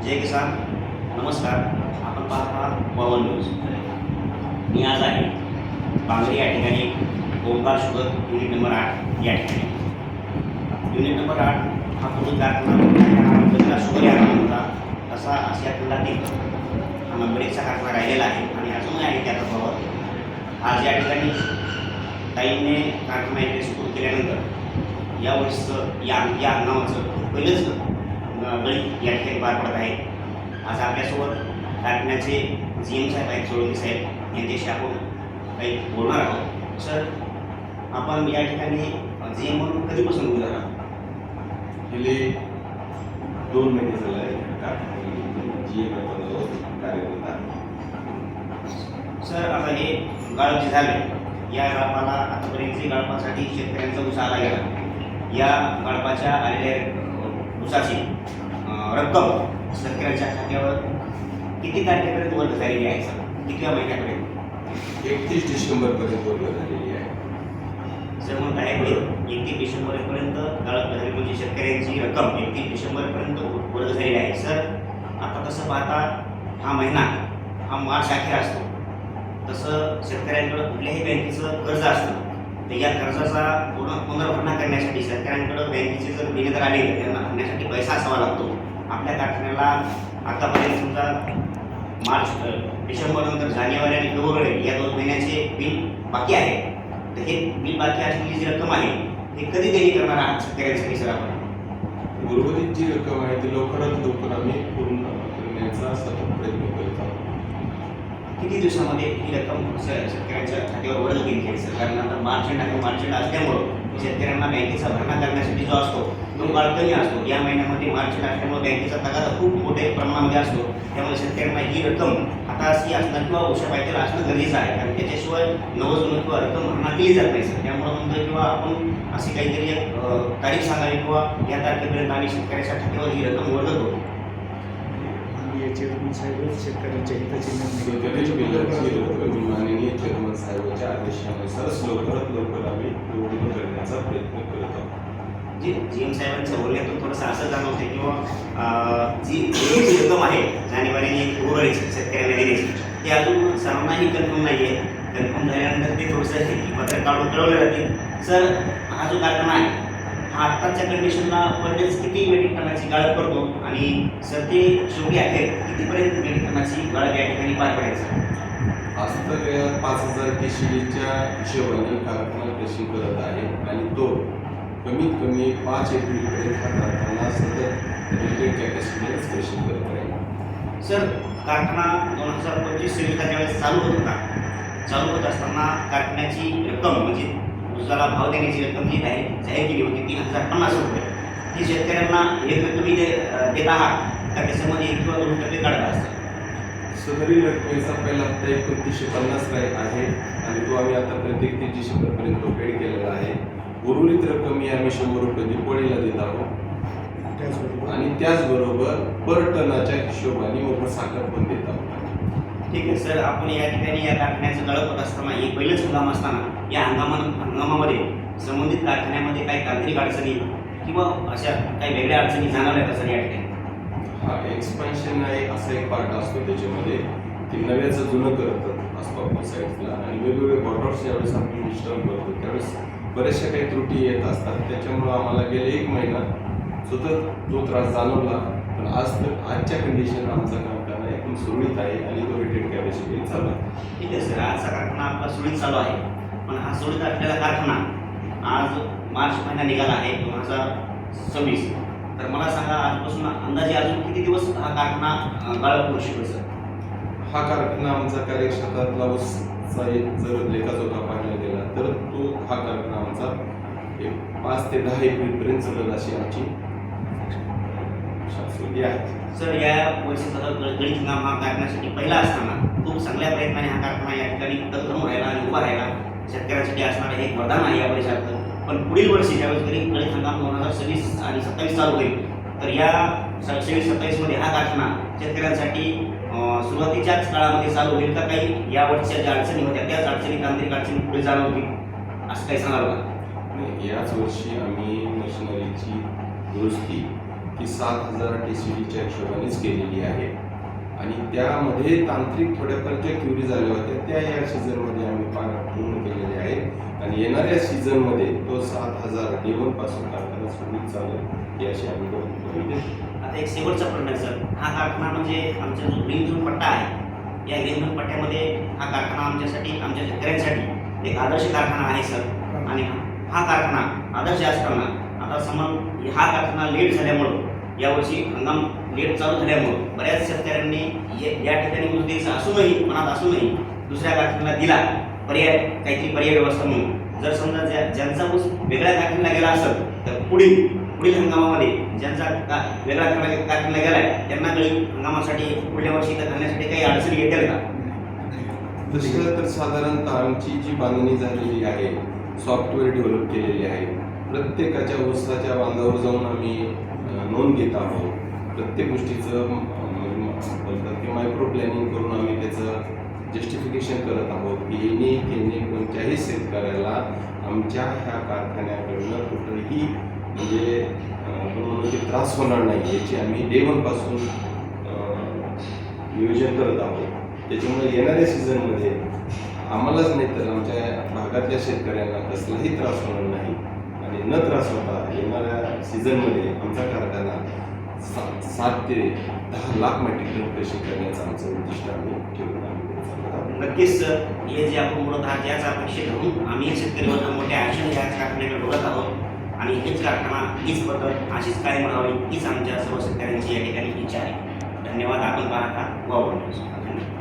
जय किसान. नमस्कार. आपण पाहत आहात पवन न्यूज. मी आज आहे बांगरी या ठिकाणी ओंकार शुगर युनिट नंबर 8 या ठिकाणी. युनिट नंबर 8 हा पूर्वी कारखाना शुगर या होता, तसा आशिया खंडातील हा नंबर 1चा कारखाना राहिलेला आहे आणि अजूनही आहे त्या तत्वावर. आज या ठिकाणी ताईंनी कारखाना इथे सुरू केल्यानंतर यावर्षीचं या हंगामाचं पहिलंच गणित या ठिकाणी पार पडत आहे. आज आपल्यासोबत कारखान्याचे GM साहेब आहेत, सोळंकी साहेब, यांच्याशी आपण काही बोलणार आहोत. सर, आपण या ठिकाणी GM म्हणून कधीपासून उभे आहात? गेले 2 महिने झाले आहे GM कार्यरत आहे. सर, आता हे गाळप जे झाले, या गाळपाला आतापर्यंत गाळपासाठी शेतकऱ्यांचा ऊस आला गेला. या गाळपाच्या आलेल्या ऊसाची रक्कम शेतकऱ्यांच्या खात्यावर किती तारखेपर्यंत वर्ग झालेली आहे सर? कितव्या महिन्यापर्यंत? 31 डिसेंबरपर्यंत वर्ग झालेली आहे. सर, म्हणत आहे 31 डिसेंबरपर्यंत गाळप झाली, म्हणजे शेतकऱ्यांची रक्कम 31 डिसेंबरपर्यंत वर्ग झालेली आहे. सर, आता तसं पाहता हा महिना हा मार्च अखेर असतो, तसं शेतकऱ्यांकडं कुठल्याही बँकेचं कर्ज असतं, तर या कर्जाचा पुनर्भरणा करण्यासाठी शेतकऱ्यांकडं बँकेचे जर देणेदार आले तर त्यांना भरण्यासाठी पैसा असावा लागतो. आपल्या कारखान्याला आतापर्यंत समजा मार्च डिसेंबरनंतर जानेवारी आणि फेब्रुवारी या 2 महिन्याचे बिल बाकी आहे, तर हे बिल बाकी असलेली जी रक्कम आहे हे कधी देणी करणार आहात शेतकऱ्यांसाठी सर? आपण उर्वरित जी रक्कम आहे ती लवकरात लवकर आम्ही पूर्ण करण्याचा सतत प्रयत्न करत आहोत. किती दिवसामध्ये ही रक्कम शेतकऱ्यांच्या खात्यावर वर्ग केली सर? कारण आता मार्च एंड असल्यामुळं शेतकऱ्यांना बँकेचा भरणा करण्यासाठी जो असतो तो काळकनी असतो. या महिन्यामध्ये मार्च एंड असल्यामुळे बँकेचा तगादा खूप मोठ्या प्रमाणामध्ये असतो. त्यामुळे शेतकऱ्यांना ही रक्कम आता अशी असणं किंवा उशा पाहिजे असणं गरजेचं आहे, कारण त्याच्याशिवाय नवं किंवा रक्कम भरणा केली जात नाही सर. त्यामुळं म्हणतो किंवा आपण अशी काहीतरी एक तारीख सांगावी किंवा या तारखेपर्यंत आम्ही शेतकऱ्याच्या खात्यावर ही रक्कम वर्ग करू. चेअरमन साहेब शेतकऱ्यांच्या हिताची माननीय चेअरमन साहेबांच्या आदेशानुसार लवकरात लवकर आम्ही पूर्ण करण्याचा प्रयत्न करत आहोत. जी GM साहेबांच्या बोलण्यातून थोडंसं असं जाणवतं किंवा जी रक्कम आहे जानेवारी आणि फेब्रुवारी शेतकऱ्यांना देण्याची, ती अजून सर्वांनाही कन्फर्म नाही आहे. कन्फर्म झाल्यानंतर ते थोडंसं पत्र काढून कळवले जातील. सर, हा जो कारखाना आहे हा आत्ताच्या कंडिशनला पडलेच किती मेट्रिक टनाची गाळप करतो आणि सर ते शेवटी अखेर कितीपर्यंत मेट्रिक टनाची गाळप या ठिकाणी पार पडायचं? आज तर या 5000 केशीच्या हिशोबाने कारखाना कृषी करत आहे आणि तो कमीत कमी 5 एप्रिलपर्यंत हा कारखाना सतत रेटेड कॅपॅसिटीने कृषी करत राहील. सर, कारखाना 2025-26 ज्यावेळेस चालू होत असताना कारखान्याची रक्कम म्हणजे ऊसाला भाव देण्याची रक्कम जी आहे जाहीर केली होती 3050 रुपये. ही शेतकऱ्यांना हे तुम्ही देत आहात का त्याच्यामध्ये 1 किंवा 2% काढत असतात? सदरील रकमेचा पहिला हप्ता 2950 आहे आणि तो आम्ही आतापर्यंत 31 डिसेंबरपर्यंत तो पेड केलेला आहे. उर्वरित रक्कम ही आम्ही 100 रुपये दिपोळीला देत आहोत आणि त्याचबरोबर पर टनाच्या हिशोबाने मोठा साखर पण देत आहोत. ठीक आहे सर, आपण या ठिकाणी या कारखान्याचं गळप होत असताना हे पहिलंच हंगाम असताना या हंगामामध्ये संबंधित कारखान्यामध्ये काही तांत्रिक अडचणी किंवा अशा काही वेगळ्या अडचणी जाणवल्या का सर या ठिकाणी? हा एक्सपान्शन आहे असा एक पार्ट असतो, त्याच्यामध्ये की नव्याचं जुनं करत असतो आपण साईडला आणि वेगवेगळे बॉर्डर्स ज्यावेळेस आपण डिस्टर्ब करतो त्यावेळेस बऱ्याचशा काही त्रुटी येत असतात. त्याच्यामुळं आम्हाला गेले 1 महिना सतत तो त्रास जाणवला, पण आजच्या कंडिशन आमचा कारखाना एकदम सुरळीत आहे आणि तो रेटेड कॅपॅसिटी चालू आहे. ठीक आहे सर, आजचा कारखाना आपला सुरळीत चालू आहे, पण हा सुरळीत असलेला कारखाना आज मार्च महिना निघाला आहे 2026. तर मला सांगा, आजपासून अंदाजे अजून किती दिवस हा कारखाना गाळप करू शकेल सर? हा कारखाना आमचा कार्यक्षेत्रातला ऊसचा जर लेखाजोखा पाहिला गेला तर तो हा कारखाना आमचा 5 ते 10 एप्रिलपर्यंत चालेल अशी आमची शास्त्रज्ञ आहे. सर, या वर्षीचा गणित हंगाम हा कारखान्यासाठी पहिला असताना खूप चांगल्या प्रयत्नाने हा कारखाना या ठिकाणी तत्सम राहिला आणि उभा राहिला. शेतकऱ्यांसाठी असणारं हे एक वरदान आहे या वर्षात. पण पुढील वर्षी ज्यावेळेस गणित हंगाम 2026 आणि 27 चालू होईल, तर या 26-27 मध्ये हा कारखाना शेतकऱ्यांसाठी सुरुवातीच्याच काळामध्ये चालू होईल का? काही या वर्षीच्या ज्या अडचणी होत्या त्याच अडचणी, तांत्रिक अडचणी पुढे जाणवतील असं काही सांगाल का? याच वर्षी आम्ही मशिनरीची दुरुस्ती की 7,000 TCDच्या हिशोबानेच केलेली आहे आणि त्यामध्ये तांत्रिक थोड्याफार ज्या क्युरी झाल्या होत्या त्या या सीझनमध्ये आम्ही पूर्ण केलेल्या आहेत आणि येणाऱ्या सीझनमध्ये तो 7,000 D1 पासून कारखाना सुरळीत चालेल याची आम्ही ग्वाही देतो. आता एक शेवटचा प्रश्न आहे सर, हा कारखाना म्हणजे आमचा जो ग्रीन झोन पट्टा आहे, या ग्रीन झोन पट्ट्यामध्ये हा कारखाना आमच्यासाठी, आमच्या शेतकऱ्यांसाठी एक आदर्श कारखाना आहे सर. आणि हा कारखाना आदर्श असताना आता समज हा कारखाना लेट झाल्यामुळं, यावर्षी हंगाम लेट चालू झाल्यामुळं बऱ्याच शेतकऱ्यांनी या ठिकाणी ऊस द्यायचा असूनही, मनात असूनही दुसऱ्या कारखान्याला दिला पर्याय, काहीतरी पर्याय व्यवस्था म्हणून. जर समजा ज्यांचा ऊस वेगळ्या कारखान्याला गेला असेल तर पुढील हंगामामध्ये ज्यांचा वेगळा कारखान्याला गेला आहे त्यांना काही हंगामासाठी पुढल्या वर्षी इथं घालण्यासाठी काही अडचणी येतील का? तसं तर साधारणतः आमची जी बांधणी झालेली आहे, सॉफ्टवेअर डेव्हलप केलेली आहे, प्रत्येकाच्या ऊसाच्या बांधावर जाऊन आम्ही नोंद घेत आहोत. प्रत्येक गोष्टीचं बोलतात की मायक्रो प्लॅनिंग करून आम्ही त्याचं जस्टिफिकेशन करत आहोत की येणे कोणत्याही शेतकऱ्याला आमच्या ह्या कारखान्याकडनं कुठंही म्हणजे की त्रास होणार नाही याची आम्ही day 1 पासून नियोजन करत आहोत. त्याच्यामुळे येणाऱ्या सीझनमध्ये आम्हालाच नाही तर आमच्या भागातल्या शेतकऱ्यांना कसलाही त्रास होणार नाही आणि न त्रास होता येणाऱ्या सीझनमध्ये आमचा कारखाना 7 ते 10 लाख मेट्रिक टन कृषी करण्याचं आमचं उद्दिष्ट आम्ही ठेवून आहोत. नक्कीच सर, हे जे आपण बोलत आहात याचा अपेक्षा घेऊन आम्ही शेतकरी वर्ग मोठ्या आशेने या कारखान्याकडे बघत आहोत आणि हेच कारखाना, हीच पद्धत अशीच कायम राहावी हीच आमच्या सर्व शेतकऱ्यांची या ठिकाणी इच्छा आहे. धन्यवाद. आपण पाहता वाव न्यूज. धन्यवाद.